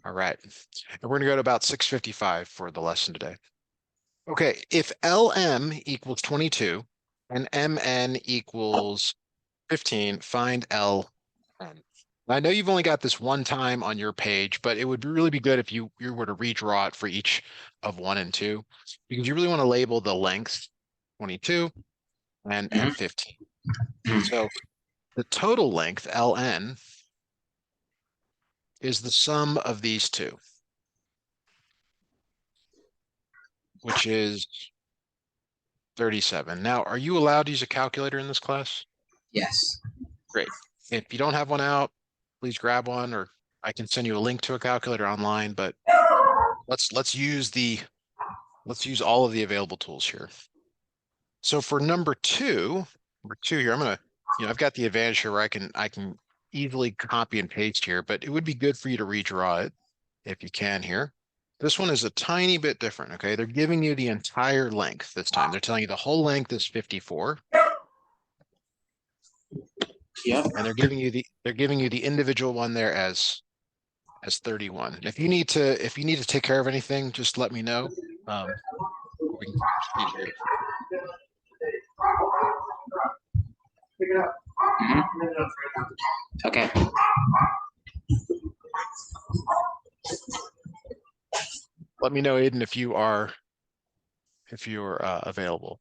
All right. And we're going to go to about 6:55 for the lesson today. Okay, if LM equals 22 and MN equals 15, find LN. I know you've only got this one time on your page, but it would really be good if you were to redraw it for each of 1 and 2, because you really want to label the length 22 and 15. So the total length, LN, is the sum of these two, which is 37. Now, are you allowed to use a calculator in this class? Yes. Great. If you don't have one out, please grab one, or I can send you a link to a calculator online, but let's use all of the available tools here. So for number two here, I've got the advantage here where I can easily copy and paste here, but it would be good for you to redraw it if you can here. This one is a tiny bit different, okay? They're giving you the entire length this time. They're telling you the whole length is 54. Yep. And they're giving you the individual one there as 31. If you need to take care of anything, just let me know. We can proceed here. Okay. Let me know, Aiden, if you're available.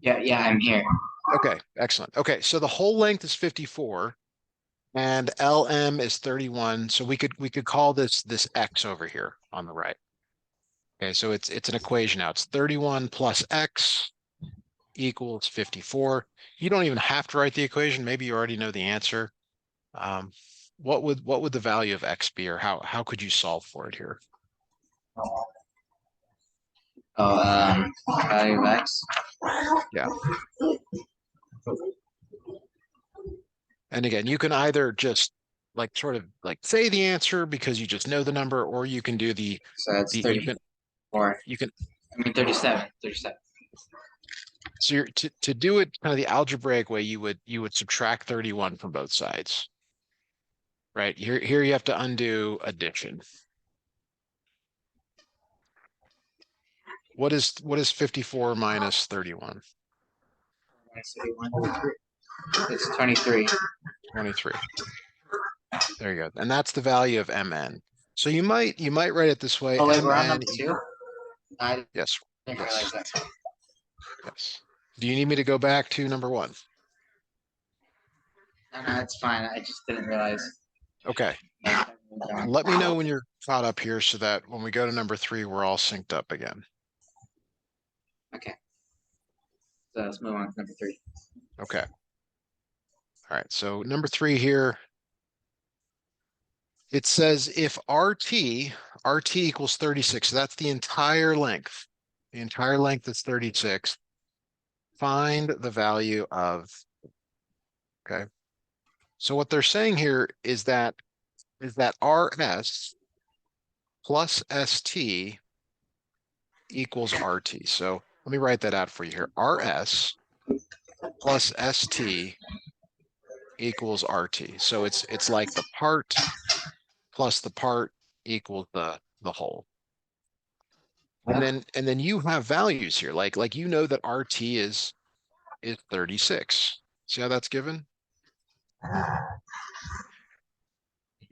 Yeah, I'm here. Okay, excellent. Okay, so the whole length is 54 and LM is 31. So we could call this X over here on the right. Okay, so it's an equation now. It's 31 plus X equals 54. You don't even have to write the equation. Maybe you already know the answer. What would the value of X be, or how could you solve for it here? Value of X. Yeah. And again, you can either just sort of say the answer because you just know the number, or you can do So that's 34. You can 37. 37. so to do it kind of the algebraic way, you would subtract 31 from both sides. Right? Here you have to undo addition. What is 54 minus 31? Minus 31. It's 23. 23. There you go. And that's the value of MN. So you might write it this way. Oh wait, we're on MN number 2? I Yes. didn't Yes. realize that. Yes. Do you need me to go back to number 1? No, it's fine. I just didn't realize. Okay. Let me know when you're caught up here so that when we go to number 3, we're all synced up again. Okay. So let's move on to number 3. Okay. All right. So number 3 here, it says if RT equals 36, so that's the entire length. The entire length is 36. Find the value of, okay. So what they're saying here is that RS plus ST equals RT. So let me write that out for you here. RS plus ST equals RT. So it's like the part plus the part equals the whole. And then you have values here, like you know that RT is 36. See how that's given?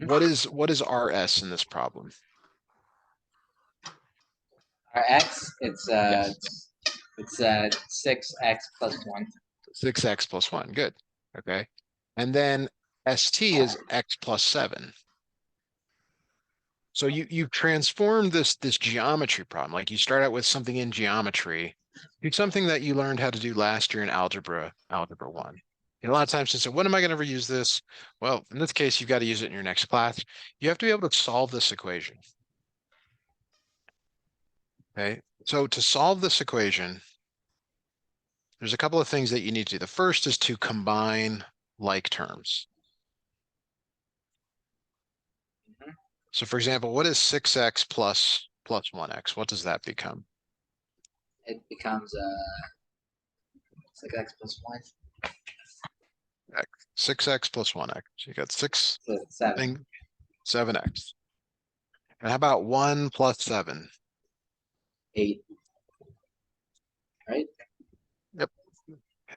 What is RS in this problem? Our X, it's Yes. 6X plus 1. 6X plus 1. Good. Okay. And then ST is X plus 7. So you transform this geometry problem. Like you start out with something in geometry, do something that you learned how to do last year in algebra 1. And a lot of times you say, when am I going to ever use this? Well, in this case, you've got to use it in your next class. You have to be able to solve this equation. Okay. So to solve this equation, there's a couple of things that you need to do. The first is to combine like terms. So for example, what is 6X plus 1X? What does that become? It becomes 6X plus 1. 6X plus 1X. So you got 6 So it's 7. 7X. And how about 1 plus 7? 8. Right? Yep.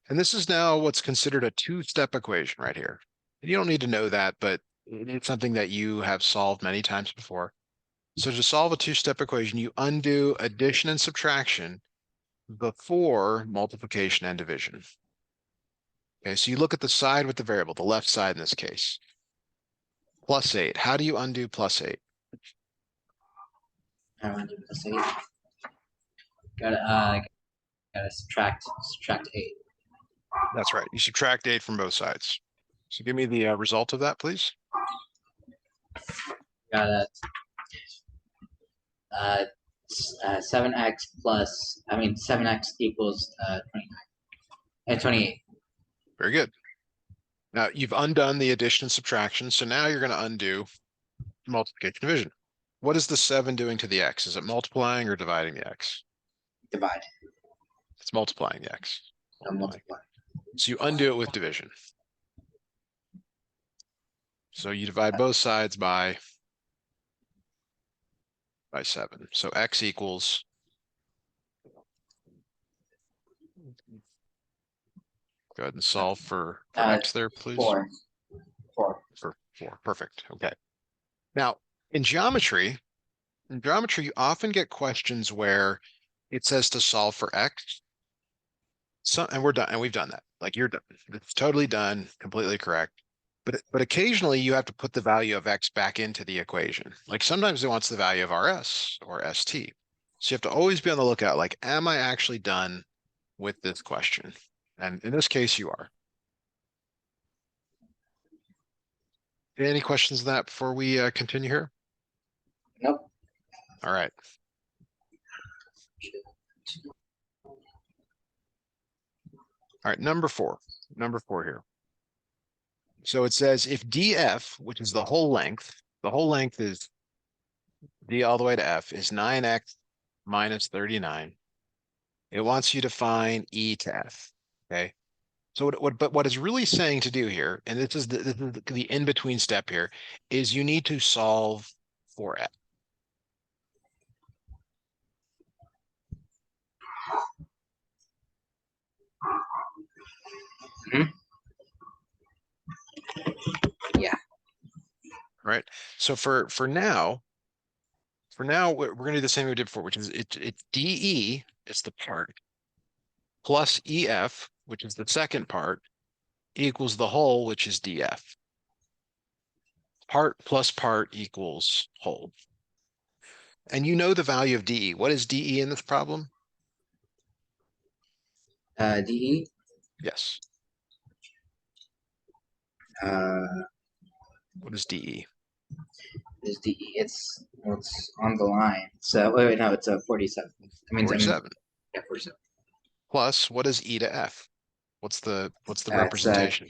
And this is now what's considered a two-step equation right here. You don't need to know that, but it's something that you have solved many times before. So to solve a two-step equation, you undo addition and subtraction before multiplication and division. Okay, so you look at the side with the variable, the left side in this case. Plus 8. How do you undo plus 8? I want to do this 8. Gotta subtract 8. That's right. You subtract 8 from both sides. So give me the result of that, please. Gotta 7x equals 29. 28. Very good. Now you've undone the addition and subtraction, so now you're going to undo multiplication division. What is the 7 doing to the x? Is it multiplying or dividing the x? Divide. It's multiplying the x. Multiply. So you undo it with division. So you divide both sides by 7. So x equals, go ahead and solve for x there, please. 4. 4. For 4. Perfect. Okay. Now, in geometry, you often get questions where it says to solve for x. And we're done, and we've done that. Like you're done. It's totally done, completely correct. But occasionally you have to put the value of x back into the equation. Like sometimes it wants the value of rs or st. So you have to always be on the lookout, like, am I actually done with this question? And in this case, you are. Any questions on that before we continue here? Nope. All right. All right, number 4. Number 4 here. So it says if df, which is the whole length is d all the way to f, is 9x minus 39. It wants you to find e to f. Okay. So what it's really saying to do here, and this is the in-between step here, is you need to solve for f. Yeah. Right. So for now, we're going to do the same we did before, which is it's DE is the part plus EF, which is the second part, equals the whole, which is DF. Part plus part equals whole. And you know the value of DE. What is DE in this problem? DE. Yes. What is DE? Is DE. It's on the line. So wait, no, it's a 47. 47. Yeah, 47. Plus, what is E to F? What's the It's representation?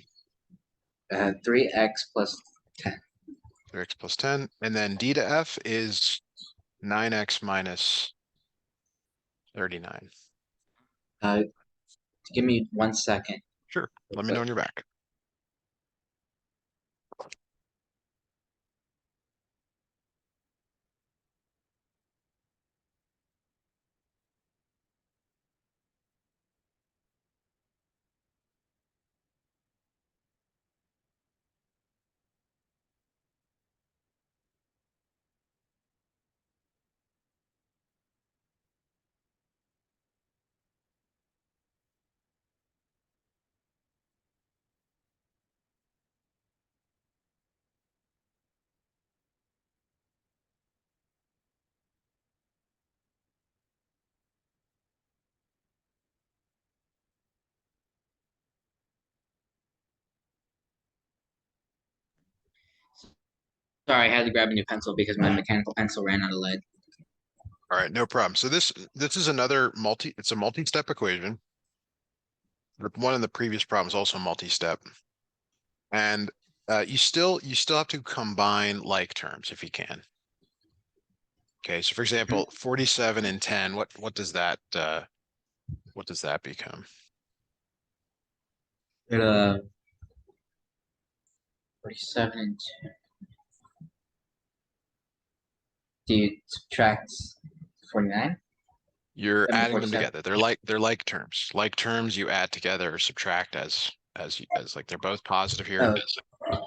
3x plus 10. 3x plus 10. And then D to F is 9x minus 39. Give me 1 second. Sure. Let me know when you're back. Sorry, I had to grab a new pencil because my mechanical pencil ran out of lead. All right, no problem. So this is another it's a multi-step equation. The one in the previous problem is also multi-step. And you still have to combine like terms if you can. Okay, so for example, 47 and 10, what does that become? 47 and Do you subtract 49? You're I mean, adding them 47. together. They're like terms. Like terms you add together or subtract as like they're both positive here. Oh,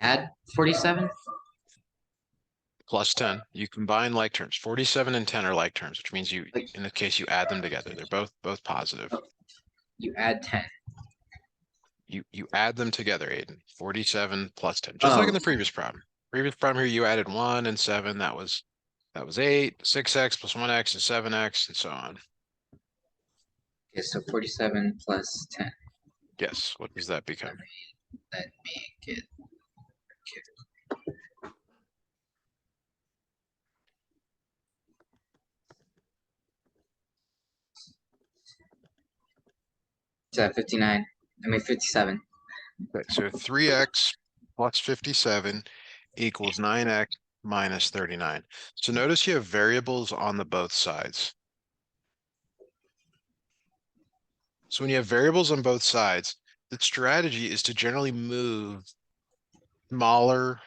add 47? Plus 10. You combine like terms. 47 and 10 are like terms, which means you, Like, in this case, you add them together. They're both positive. oh, you add 10. You add them together, Aiden. 47 plus 10. Just like in Oh, the previous problem. Previous problem here, you added 1 and 7. That was 8. 6x plus 1x is 7x, and so on. okay, so 47 plus 10. Yes. What does that become? Let me get. It's 59. I mean 57. Okay, so 3x plus 57 equals 9x minus 39. So notice you have variables on the both sides. So when you have variables on both sides, the strategy is to generally move smaller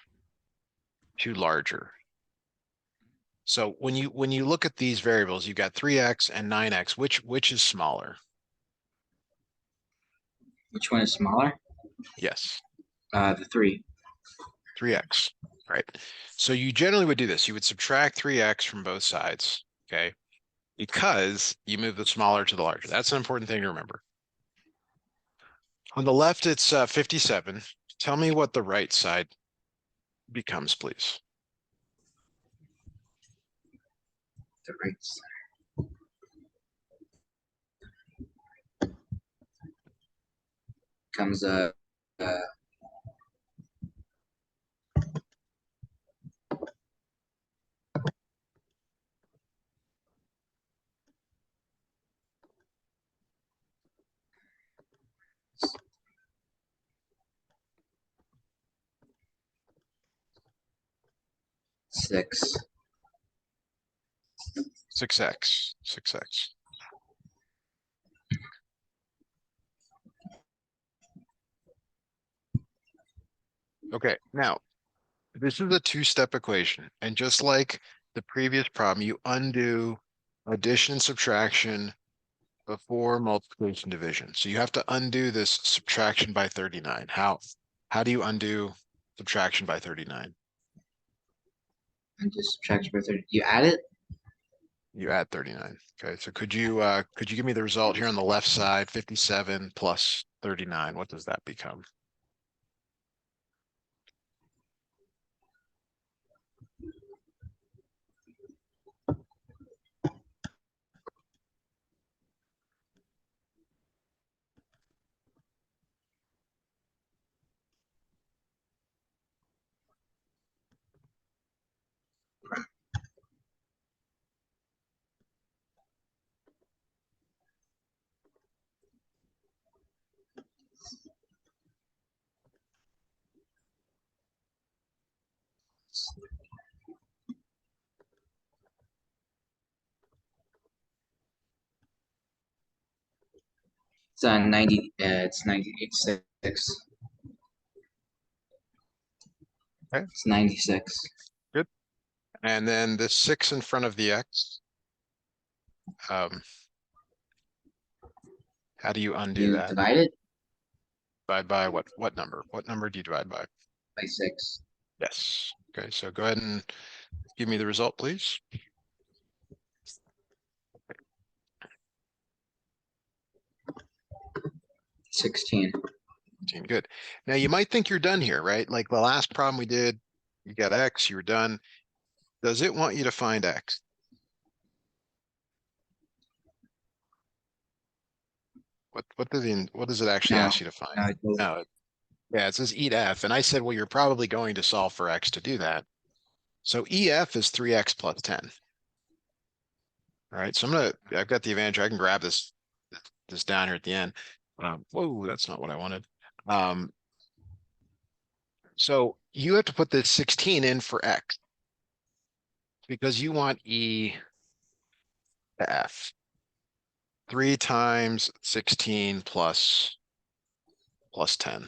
to larger. So when you look at these variables, you've got 3x and 9x. Which is smaller? Which one is smaller? Yes, The 3. 3x, right? So you generally would do this. You would subtract 3x from both sides, okay? Because you move the smaller to the larger. That's an important thing to remember. On the left, it's 57. Tell me what the right side becomes, please. The right side comes uh 6. 6x, 6x. Okay, now this is a two-step equation. And just like the previous problem, you undo addition and subtraction before multiplication division. So you have to undo this subtraction by 39. How do you undo subtraction by 39? And just subtract by 30. You add it? You add 39. Okay, so could you give me the result here on the left side, 57 plus 39? What does that become? It's 90. It's 96. Okay, It's 96. good. And then this 6 in front of the x, um, how do you undo You that? divide it Divide by what number? What number do you divide by? by 6. Yes. Okay, so go ahead and give me the result, please. 16. 15, good. Now you might think you're done here, right? Like the last problem we did, you got x, you were done. Does it want you to find x? What does it actually No, ask you to find? no, it doesn't. No, yeah, it says eat f, and I said, well, you're probably going to solve for x to do that. So EF is 3x plus 10. All right, so I've got the advantage. I can grab this down here at the end. Whoa, that's not what I wanted. Um, so you have to put this 16 in for x because you want E to F. 3 times 16 plus 10.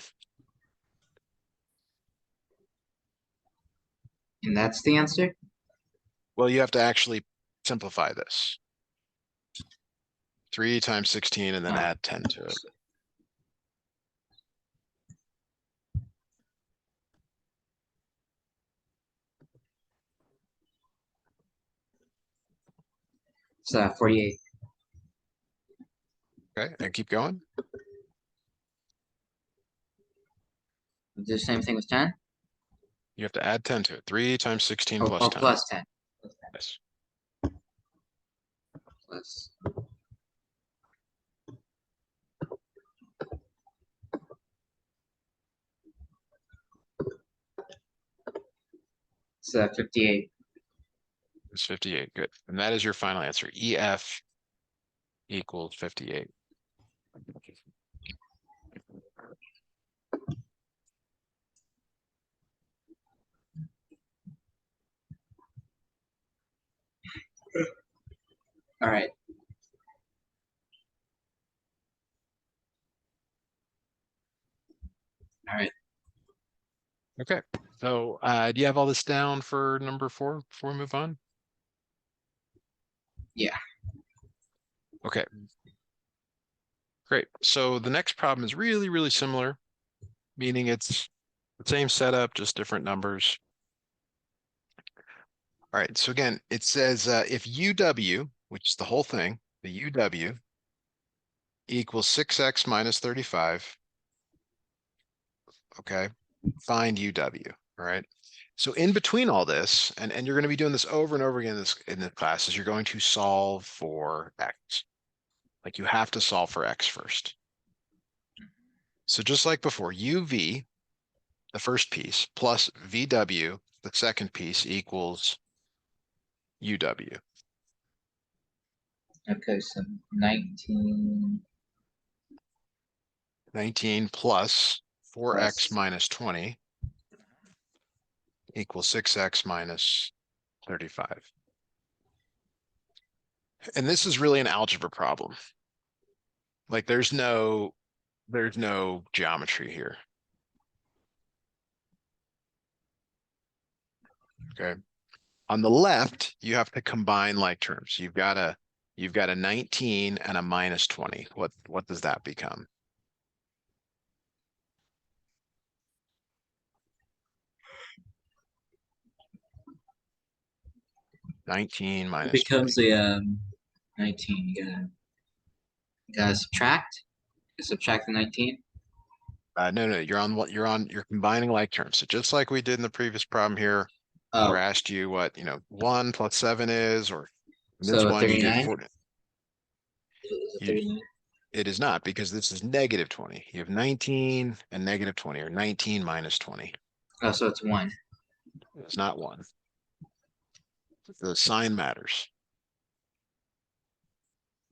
And that's the answer? Well, you have to actually simplify this. 3 times 16 and then Oh. add 10 to it. It's 48. Okay, and keep going. Do the same thing with 10? You have to add 10 to it. 3 times 16 Oh, plus oh 10. plus 10. Yes. Plus. It's 58. It's 58. Good. And that is your final answer. EF equals 58. All right. All right. Okay. So do you have all this down for number 4 before we move on? Yeah. Okay. Great. So the next problem is really, really similar, meaning it's the same setup, just different numbers. All right. So again, it says if UW, which is the whole thing, the UW equals 6x minus 35. Okay. Find UW. All right. So in between all this, and you're going to be doing this over and over again in the classes, you're going to solve for x. Like you have to solve for x first. So just like before, UV, the first piece, plus VW, the second piece, equals UW. Okay, so 19 19 plus 4x plus. minus 20 equals 6x minus 35. And this is really an algebra problem. Like there's no geometry here. Okay. On the left, you have to combine like terms. You've got a 19 and a minus 20. What does that become? 19 It minus 20. becomes a 19. You gotta subtract. You subtract the 19. No, you're combining like terms. So just like we did in the previous problem here, where Oh, I asked you what, 1 plus 7 is, or in this so one you did 39. 40. Is it You, 39? it is not because this is negative 20. You have 19 and negative 20, or 19 minus 20. Oh, so it's 1. It's not 1. The sign matters.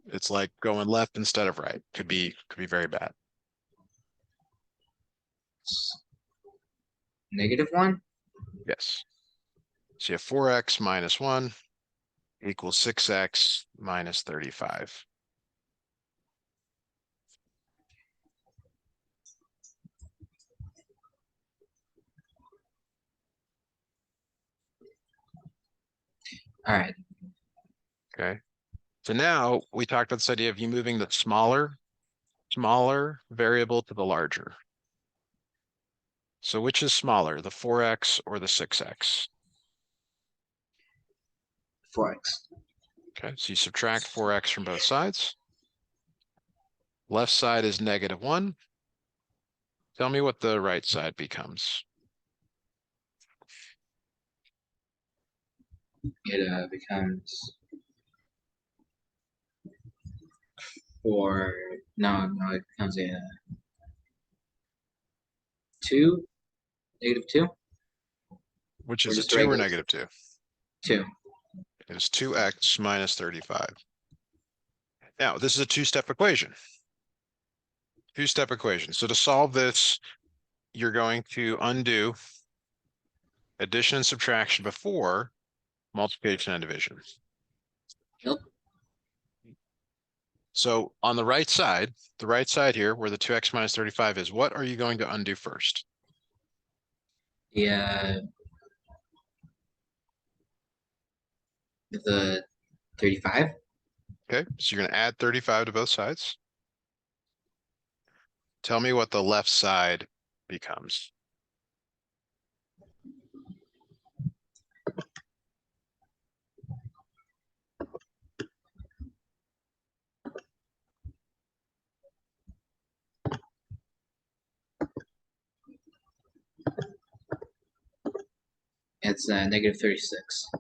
It's like going left instead of right. Could be very bad. Negative 1? Yes. So you have 4x minus 1 equals 6x minus 35. All right. Okay. So now we talked about this idea of you moving the smaller variable to the larger. So which is smaller, the 4x or the 6x? 4x. Okay, so you subtract 4x from both sides. Left side is negative 1. Tell me what the right side becomes. It becomes 4. No, it becomes a 2. Negative 2. Which Or is it, just a 2 or regular negative 2? 2. It is 2x minus 35. Now, this is a two-step equation. Two-step equation. So to solve this, you're going to undo addition and subtraction before multiplication and division. Nope. So on the right side here, where the 2x minus 35 is, what are you going to undo first? Yeah. The 35. Okay, so you're gonna add 35 to both sides. Tell me what the left side becomes. It's negative 36.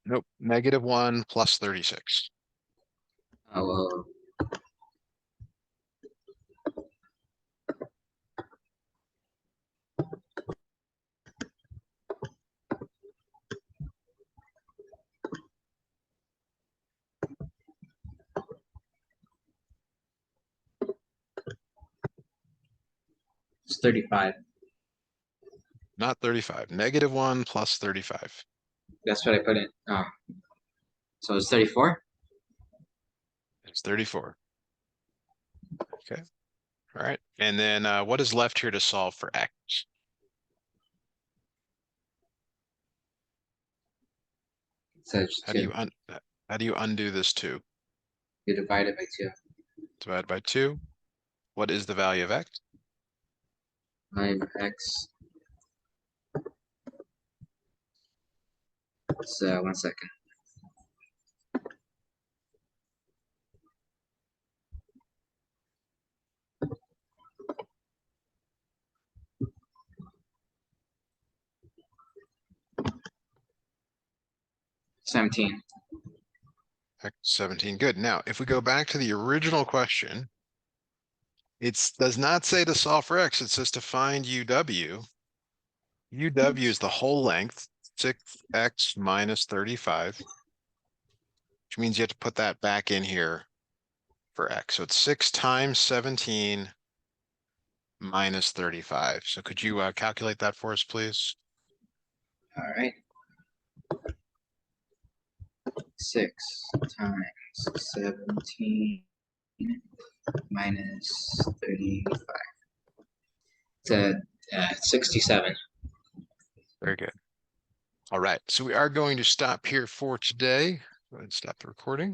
Nope, -1 plus 36. Oh, well, it's 35. Not 35, -1 plus 35. That's what I put in. Oh, so it's 34. It's 34. Okay, all right. And then what is left here to solve for x? So just How do 2. you how do you undo this 2? You divide it by 2. Divide by 2. What is the value of x? Value of x. It's 1 second. $17. X 17. Good. Now, if we go back to the original question, it does not say to solve for x. It says to find UW. UW is the whole length, 6x minus 35, which means you have to put that back in here for x. So it's 6 times 17 minus 35. So could you calculate that for us, please? All right. 6 times 17 minus 35. It's 67. Very good. All right. So we are going to stop here for today. Go ahead and stop the recording.